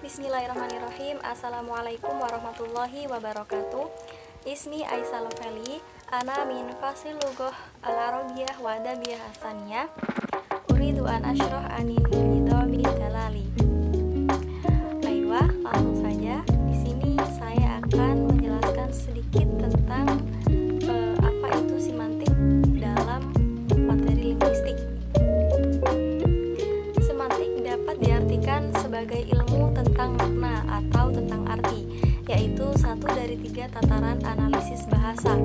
Bismillahirrahmanirrahim. Assalamualaikum warahmatullahi wabarakatuh. Ismi Aisyah Lovely. Ana min fasil lughah al-arabiyyah wa adabiyah hasaniyah. Uridu an asyrah anin nidami dalali. Aywa, langsung saja. Di sini saya akan menjelaskan sedikit tentang apa itu semantik dalam materi linguistik. Semantik dapat diartikan sebagai ilmu tentang makna atau tentang arti, yaitu satu dari tiga tataran analisis bahasa: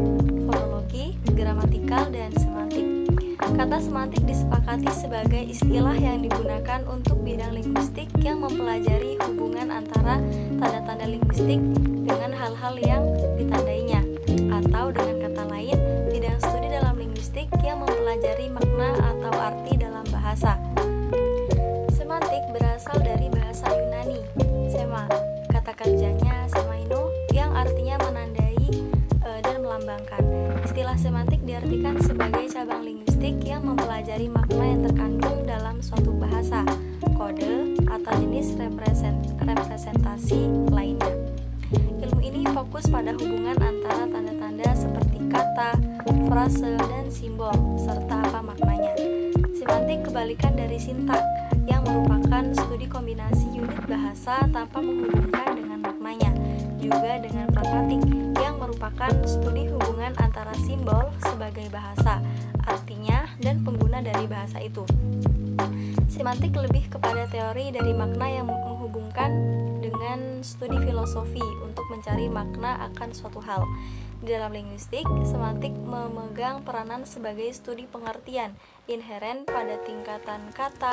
fonologi, gramatikal, dan semantik. Kata semantik disepakati sebagai istilah yang digunakan untuk bidang linguistik yang mempelajari hubungan antara tanda-tanda linguistik dengan hal-hal yang ditandainya, atau dengan kata lain, bidang studi dalam linguistik yang mempelajari makna atau arti dalam bahasa. Semantik berasal dari bahasa Yunani, sema, kata kerjanya semaino, yang artinya menandai dan melambangkan. Istilah semantik diartikan sebagai cabang linguistik yang mempelajari makna yang terkandung dalam suatu bahasa, kode, atau jenis representasi lainnya. Ilmu ini fokus pada hubungan antara tanda-tanda seperti kata, frase, dan simbol, serta apa maknanya. Semantik kebalikan dari sintak, yang merupakan studi kombinasi unit bahasa tanpa menghubungkan dengan maknanya, juga dengan pragmatik, yang merupakan studi hubungan antara simbol sebagai bahasa, artinya, dan pengguna dari bahasa itu. Semantik lebih kepada teori dari makna yang menghubungkan dengan studi filosofi untuk mencari makna akan suatu hal. Di dalam linguistik, semantik memegang peranan sebagai studi pengertian inheren pada tingkatan kata,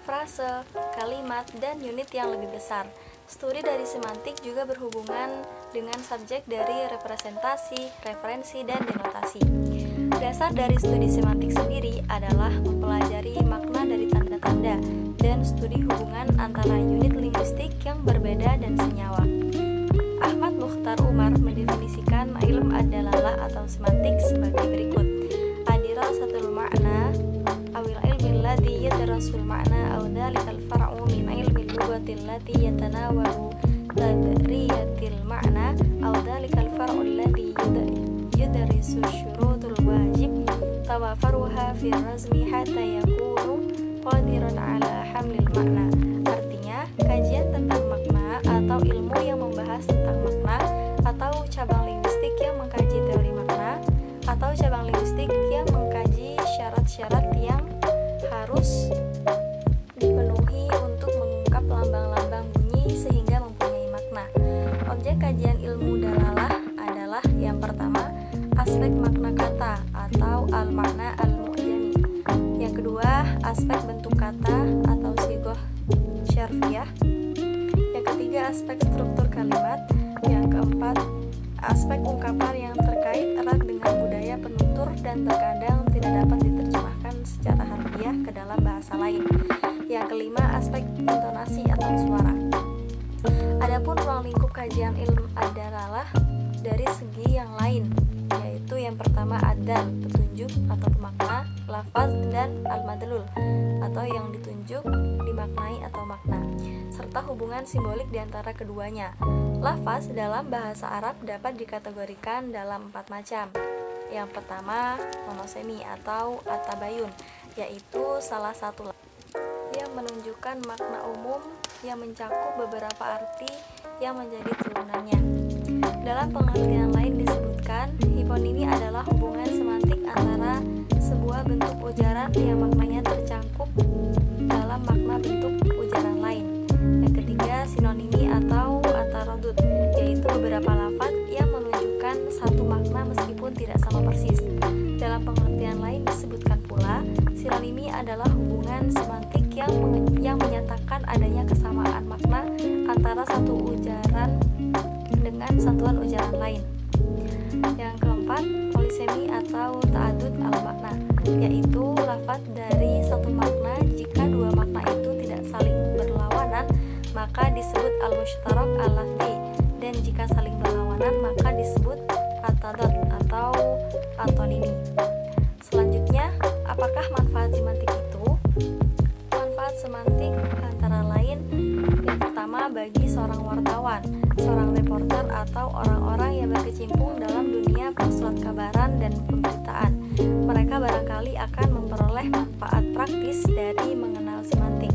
frase, kalimat, dan unit yang lebih besar. Studi dari semantik juga berhubungan dengan subjek dari representasi, referensi, dan denotasi. Dasar dari studi semantik sendiri adalah mempelajari makna dari tanda-tanda dan studi hubungan antara unit linguistik yang berbeda dan senyawa. Ahmad Mukhtar Umar mendefinisikan ilmu ad-dalalah atau semantik sebagai berikut: adirasatul ma'na awil ilmi alladhi yadrasul ma'na aw dhalikal far'u min ilmi al-lughati allati yatanawalu tadriyatil ma'na aw dhalikal far'u alladhi yudrisu syurutul wajib tawafaruha fi razmi hatta yakunu qadiran ala hamlil ma'na. Artinya, kajian tentang makna atau ilmu yang membahas tentang makna, atau cabang linguistik yang mengkaji teori makna, atau cabang linguistik yang mengkaji syarat-syarat yang harus dipenuhi untuk mengungkap lambang-lambang bunyi sehingga mempunyai makna. Objek kajian ilmu dalalah adalah yang pertama, aspek makna kata atau al-makna al-mu'jami. Yang kedua, aspek bentuk kata atau sigoh syarfiyah. Yang ketiga, aspek struktur kalimat. Yang keempat, aspek ungkapan yang terkait erat dengan budaya penutur dan terkadang tidak dapat diterjemahkan secara harfiah ke dalam bahasa lain. Yang kelima, aspek intonasi atau suara. Adapun ruang lingkup kajian ilmu ad-dalalah dari segi yang lain, yaitu yang pertama ad-dal, petunjuk atau pemakna, lafaz, dan al-madlul atau yang ditunjuk, dimaknai atau makna, serta hubungan simbolik di antara keduanya. Lafaz dalam bahasa Arab dapat dikategorikan dalam 4 macam. Yang pertama, monosemi atau at-tabayun, yaitu salah satu yang menunjukkan makna umum yang mencakup beberapa arti yang menjadi turunannya. Dalam pengertian lain disebutkan, hiponimi adalah hubungan semantik antara sebuah bentuk ujaran yang maknanya tercakup dalam makna bentuk ujaran lain. Yang ketiga, sinonimi atau atarodut, yaitu beberapa lafaz yang menunjukkan satu makna meskipun tidak sama persis. Dalam pengertian lain disebutkan pula, sinonimi adalah hubungan semantik yang menyatakan adanya kesamaan makna antara satu ujaran dengan satuan ujaran lain. Yang keempat, polisemi atau ta'adud al-makna, yaitu lafaz dari satu makna jika dua makna itu tidak saling berlawanan maka disebut al-mushtarak al-lafzi, dan jika saling berlawanan maka disebut at-tadad atau antonimi. Selanjutnya, apakah manfaat semantik itu? Manfaat semantik antara lain, yang pertama, bagi seorang wartawan, seorang reporter atau orang-orang yang berkecimpung dalam dunia persurat kabaran dan pemberitaan. Mereka barangkali akan memperoleh manfaat praktis dari mengenal semantik.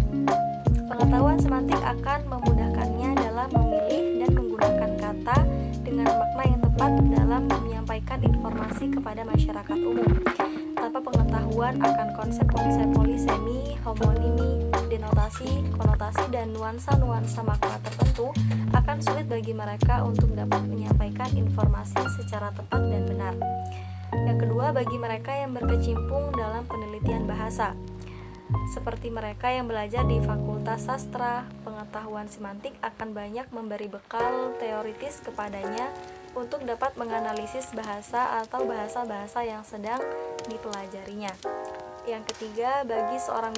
Pengetahuan semantik akan memudahkannya dalam memilih dan menggunakan kata dengan makna yang tepat dalam menyampaikan informasi kepada masyarakat umum. Tanpa pengetahuan akan konsep-konsep polisemi, homonimi, denotasi, konotasi, dan nuansa-nuansa makna tertentu, akan sulit bagi mereka untuk dapat menyampaikan informasi secara tepat dan benar. Yang kedua, bagi mereka yang berkecimpung dalam penelitian bahasa, seperti mereka yang belajar di Fakultas Sastra, pengetahuan semantik akan banyak memberi bekal teoritis kepadanya untuk dapat menganalisis bahasa atau bahasa-bahasa yang sedang dipelajarinya. Yang ketiga, bagi seorang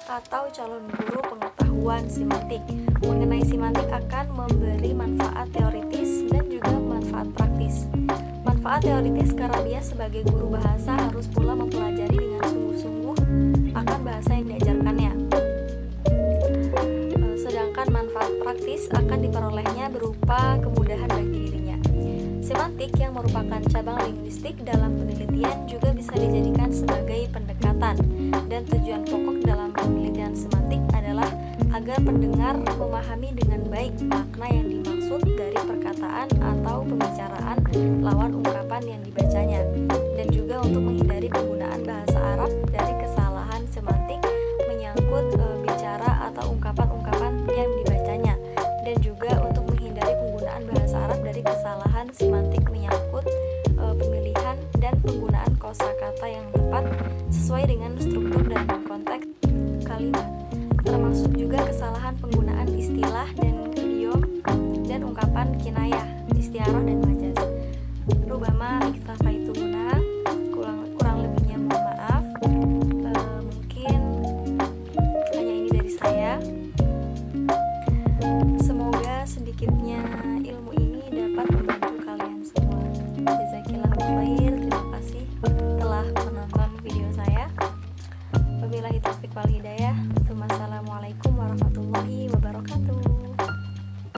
atau calon guru pengetahuan semantik, mengenai semantik akan memberi manfaat teoritis dan juga manfaat praktis. Manfaat teoritis karena dia sebagai guru bahasa harus pula mempelajari dengan sungguh-sungguh akan bahasa yang diajarkannya. Sedangkan manfaat praktis akan diperolehnya berupa kemudahan bagi dirinya. Semantik yang merupakan cabang linguistik dalam penelitian juga bisa dijadikan sebagai pendekatan, dan tujuan pokok dalam penelitian semantik adalah agar pendengar memahami dengan baik makna yang dimaksud dari perkataan atau pembicaraan lawan ungkapan yang dibacanya, dan juga untuk menghindari penggunaan bahasa Arab dari kesalahan semantik menyangkut bicara atau ungkapan-ungkapan yang dibacanya, dan juga untuk menghindari penggunaan bahasa Arab dari kesalahan semantik menyangkut pemilihan dan penggunaan kosakata yang tepat sesuai dengan struktur dan konteks kalimat, termasuk juga kesalahan penggunaan istilah dan